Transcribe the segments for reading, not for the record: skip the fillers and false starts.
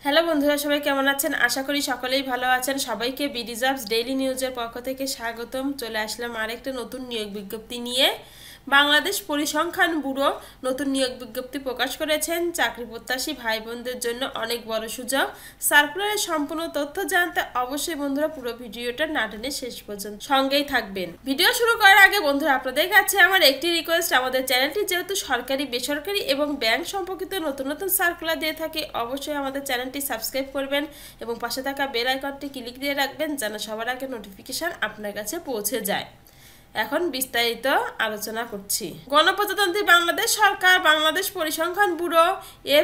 Hello বন্ধুরা, সবাই কেমন আছেন? আশা করি সকলেই ভালো আছেন। সবাইকে বিডি জবস ডেইলি নিউজের পক্ষ থেকে স্বাগতম। চলে আসলাম আরেকটা নতুন নিয়োগ বিজ্ঞপ্তি নিয়ে। বাংলাদেশ পরিসংখ্যান ব্যুরো নতুন নিয়োগ বিজ্ঞপ্তি প্রকাশ করেছেন। চাকরি প্রত্যাশী ভাই বোনদের জন্য অনেক বড় সুযোগ। সার্কুলারের সম্পূর্ণ তথ্য জানতে অবশ্যই বন্ধুরা পুরো ভিডিওটা না টেনে শেষ পর্যন্ত সঙ্গেই থাকবেন। ভিডিও শুরু করার আগে বন্ধুরা আপনাদের কাছে আমার একটি রিকোয়েস্ট, আমাদের চ্যানেলটি যেহেতু সরকারি, বেসরকারি এবং ব্যাংক সম্পর্কিত নতুন নতুন সার্কুলার দিয়ে থাকে, অবশ্যই আমাদের চ্যানেলটি সাবস্ক্রাইব করবেন এবং পাশে থাকা বেল আইকনটি ক্লিক দিয়ে রাখবেন যেন সবার আগে নোটিফিকেশন আপনার কাছে পৌঁছে যায়। এখন বিস্তারিত আলোচনা করছি। গণপ্রজাতন্ত্রী বাংলাদেশ সরকার বাংলাদেশ পরিসংখ্যান ব্যুরো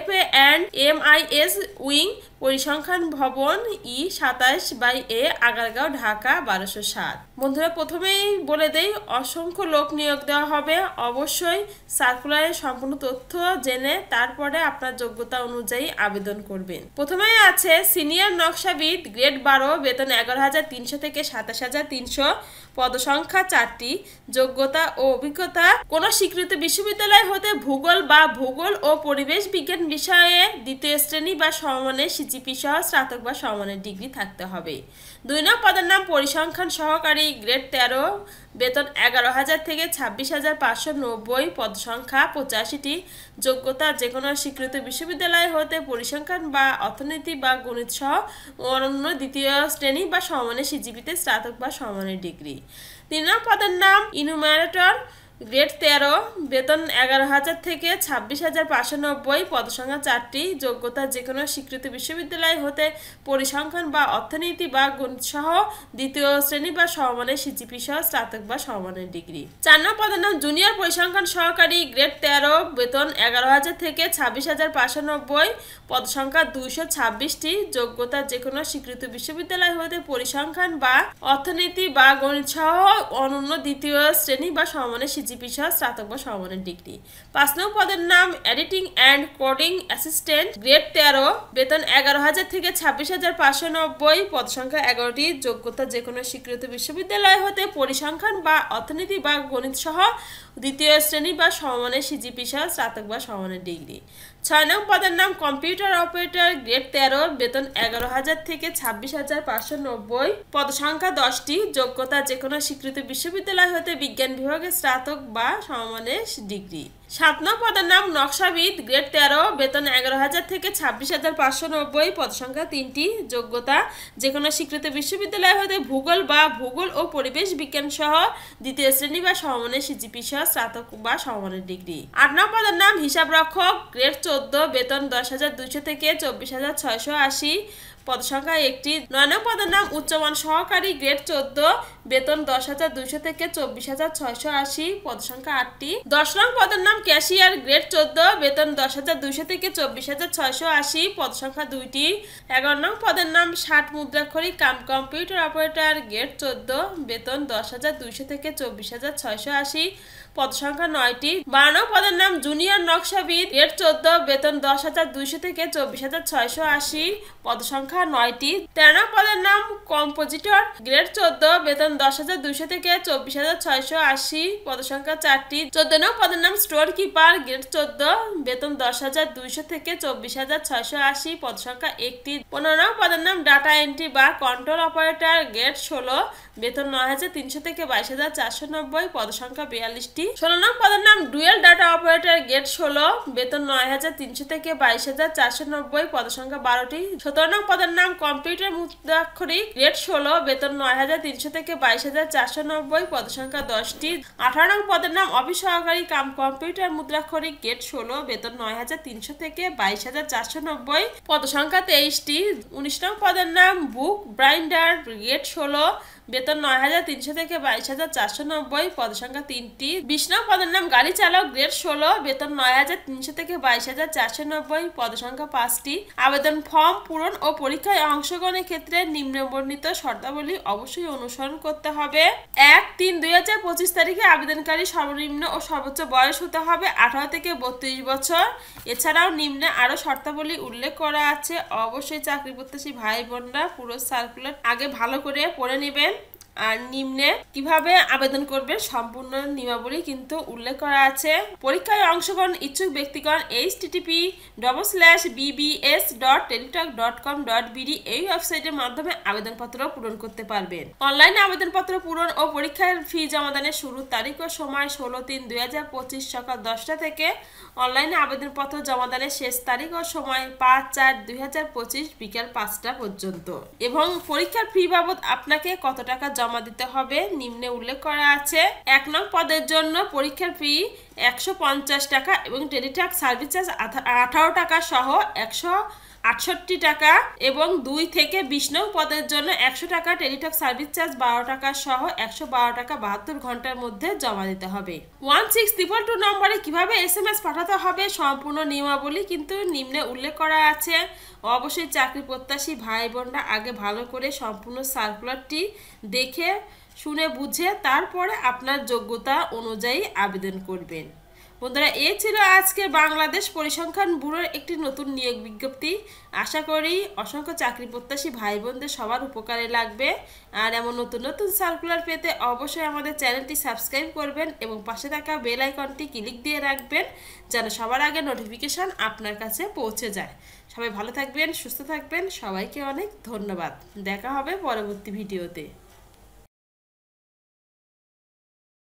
FA&MIS উইং পরিসংখ্যান ভবন E27/A আগারগাঁও, ঢাকা 1207। বন্ধুরা প্রথমেই বলে দেই, অসংখ্য লোক নিয়োগ দেওয়া হবে। অবশ্যই সার্কুলারের সম্পূর্ণ তথ্য জেনে তারপরে আপনার যোগ্যতা অনুযায়ী আবেদন করবেন। প্রথমেই আছে সিনিয়র নকশাবিদ, গ্রেড 12, বেতন 11,300 থেকে 27,300, পদসংখ্যা 4টি। যোগ্যতা ও অভিজ্ঞতা: কোন স্বীকৃত বিশ্ববিদ্যালয় হতে ভূগোল বা ভূগোল ও পরিবেশ বিজ্ঞান বিষয়ে দ্বিতীয় শ্রেণী বা সমমানের সিজিপি সহ স্নাতক বা সমমানের ডিগ্রি থাকতে হবে। 2 নং পদের নাম পরিসংখ্যান সহকারী, গ্রেড 13, বেতন 11,000 থেকে 26,590, পদসংখ্যা 85টি। যোগ্যতা: যে কোনো স্বীকৃত বিশ্ববিদ্যালয় হতে পরিসংখ্যান বা অর্থনীতি বা গণিত সহ অনন্য দ্বিতীয় শ্রেণী বা সমমানের সিজিপিতে স্নাতক বা সমমানের ডিগ্রি। 3 নং পদের নাম ইনুমারেটর, গ্রেড 13, বেতন 11,000 থেকে 26,590, পদসংখ্যা 4টি। যোগ্যতা: যে কোনো স্বীকৃত বিশ্ববিদ্যালয় হতে পরিসংখ্যান বা অর্থনীতি বা গণিত সহ দ্বিতীয় শ্রেণী বা সমমানের সিজিপি সহ স্নাতক বা সমমানের ডিগ্রি। 4 নং পদের নাম জুনিয়র পরিসংখ্যান সহকারী, গ্রেড 13, বেতন 11,000 থেকে 26,590, পদসংখ্যা 226টি। যোগ্যতা: যে কোনো স্বীকৃত বিশ্ববিদ্যালয় হতে পরিসংখ্যান বা অর্থনীতি বা গণিত সহ অনন্য দ্বিতীয় শ্রেণী বা সমমানের সিজিপি সহ স্নাতক বা সমমানের ডিগ্রি। 5 নং পদের নাম editing and coding assistant, grade 13, বেতন 11,000 থেকে 26,590, পদসংখ্যা 11টি। যোগ্যতা: যে কোনো স্বীকৃত বিশ্ববিদ্যালয় হতে পরিসংখ্যান বা অর্থনীতি বা গণিত সহ দ্বিতীয় শ্রেণী বা সমমানের সিজিপি সহ স্নাতক বা সমমানের ডিগ্রি। 6 নং পদের নাম কম্পিউটার অপারেটর, গ্রেড 13, বেতন 11,000 থেকে 26,590, পদসংখ্যা 10টি। যোগ্যতা: যে কোনো স্বীকৃত বিশ্ববিদ্যালয় হতে বিজ্ঞান বিভাগে স্নাতক বা সমমানের ডিগ্রি। 7 নং পদের নাম নকশাবিদ, গ্রেড 13, বেতন 11,000 থেকে 26,590, পদসংখ্যা 3টি। যোগ্যতা: যে কোনো স্বীকৃত বিশ্ববিদ্যালয় হতে ভূগোল বা ভূগোল ও পরিবেশ বিজ্ঞান সহ দ্বিতীয় শ্রেণী বা সমমানের সিজিপি সহ স্নাতক বা সমমানের ডিগ্রি। 8 নং পদের নাম হিসাব রক্ষক, গ্রেড 14, বেতন 10,200 থেকে 24,680, পদসংখ্যা 1টি। 9 নং পদের নাম উচ্চমান সহকারী, গ্রেড 14, বেতন 10,200 থেকে 24,680, পদসংখ্যা 8টি। 10 নং পদের নাম ক্যাশিয়ার, গ্রেড 14, বেতন 10,200 থেকে 24,680, পদসংখ্যা 2টি। 11 নং পদের নাম 60 মুদ্রাক্ষরিক কাম কম্পিউটার অপারেটর, গ্রেড 14, বেতন 10,200 থেকে 24,680, পদসংখ্যা 9টি। 12 নং পদের নাম জুনিয়র নকশাবিদ, গ্রেড 14, বেতন 10,200 থেকে 24,680, পদসংখ্যা 9টি। 13 নং পদের নাম কম্পোজিটর, গ্রেড 14, বেতন 10,200 থেকে 24,680, পদসংখ্যা 4টি। 14 নং পদের নাম স্টোর কিপার, গ্রেড 14, বেতন 10,200 থেকে 24,680, পদসংখ্যা 1টি। 15 নং পদের নাম ডাটা এন্ট্রি বা কন্ট্রোল অপারেটর, গ্রেড 16, বেতন 9,300 থেকে 22,490, পদসংখ্যা 42টি। 16 নং পদের নাম ডুয়েল ডাটা অপারেটর, গ্রেড 16, বেতন 9,300 থেকে 22,490, পদসংখ্যা 12টি। 17 নং পদের নাম কম্পিউটার মুদ্রাক্ষরিক, গ্রেড 16, বেতন 9,300 থেকে 22,490, পদসংখ্যা 10টি। 18 নং পদের নাম অফিস সহকারী কাম কম্পিউটার মুদ্রাক্ষরিক, গ্রেড 16, বেতন 9,300 থেকে 22,490, পদসংখ্যা 23টি। 19 নং পদের নাম বুক বাইন্ডার, গ্রেড 16, বেতন 9,300 থেকে 22,490, পদসংখ্যা 3টি। 20 নং পদের নাম গাড়ি চালক, গ্রেড 16, বেতন 9,300 থেকে 22,490, পদসংখ্যা 5টি। আবেদন ফর্ম পূরণ ও পরীক্ষায় অংশগ্রহণের ক্ষেত্রে নিম্নবর্ণিত শর্তাবলী অবশ্যই অনুসরণ করতে হবে। 1-3-2025 তারিখে আবেদনকারী সর্বনিম্ন ও সর্বোচ্চ বয়স হতে হবে 18 থেকে 32 বছর। এছাড়াও নিম্নে আরো শর্তাবলী উল্লেখ করা আছে। অবশ্যই চাকরি প্রত্যাশী ভাই বোনরা পুরো সার্কুলার আগে ভালো করে পড়ে নেবেন। আর নিম্নে কিভাবে আবেদন করবে সম্পূর্ণ নিয়মাবলী কিন্তু উল্লেখ করা আছে। পরীক্ষায় অংশগ্রহণ ইচ্ছুক ব্যক্তিগণ http://bbs.teletalk.com.bd এই ওয়েবসাইটের মাধ্যমে আবেদনপত্র পূরণ করতে পারবেন। অনলাইনে আবেদনপত্র পূরণ ও পরীক্ষার ফি জমাদানের শুরুর তারিখ ও সময় 16/3/2025 সকাল 10টা থেকে। অনলাইনে আবেদনপত্র জমাদানের শেষ তারিখ ও সময় 5/4/2025 বিকাল 5টা পর্যন্ত। এবং পরীক্ষার ফি বাবদ আপনাকে কত টাকা জমা দিতে হবে নিম্নে উল্লেখ করা আছে। 1 নং পদের জন্য পরীক্ষার ফি 150 টাকা এবং টেলিটক সার্ভিস চার্জ 18 টাকা সহ 168 টাকা এবং 2 থেকে 20 নং পদের জন্য 100 টাকা টেলিটক সার্ভিস চার্জ 12 টাকা সহ 112 টাকা 72 ঘন্টার মধ্যে জমা দিতে হবে। 16222 নম্বরে কিভাবে SMS পাঠাতে হবে সম্পূর্ণ নিয়মাবলী কিন্তু নিম্নে উল্লেখ করা আছে। অবশ্যই চাকরি প্রত্যাশী ভাই বোনরা আগে ভালো করে সম্পূর্ণ সার্কুলারটি দেখে শুনে বুঝে তারপরে আপনার যোগ্যতা অনুযায়ী আবেদন করবেন। বন্ধুরা, এই ছিল আজকে বাংলাদেশ পরিসংখ্যান ব্যুরোর একটি নতুন নিয়োগ বিজ্ঞপ্তি। আশা করি অসংখ্য চাকরি প্রত্যাশী ভাই বোনদের সবার উপকারে লাগবে। আর এমন নতুন নতুন সার্কুলার পেতে অবশ্যই আমাদের চ্যানেলটি সাবস্ক্রাইব করবেন এবং পাশে থাকা বেল আইকনটি ক্লিক দিয়ে রাখবেন যেন সবার আগে নোটিফিকেশন আপনার কাছে পৌঁছে যায়। সবাই ভালো থাকবেন, সুস্থ থাকবেন। সবাইকে অনেক ধন্যবাদ। দেখা হবে পরবর্তী ভিডিওতে।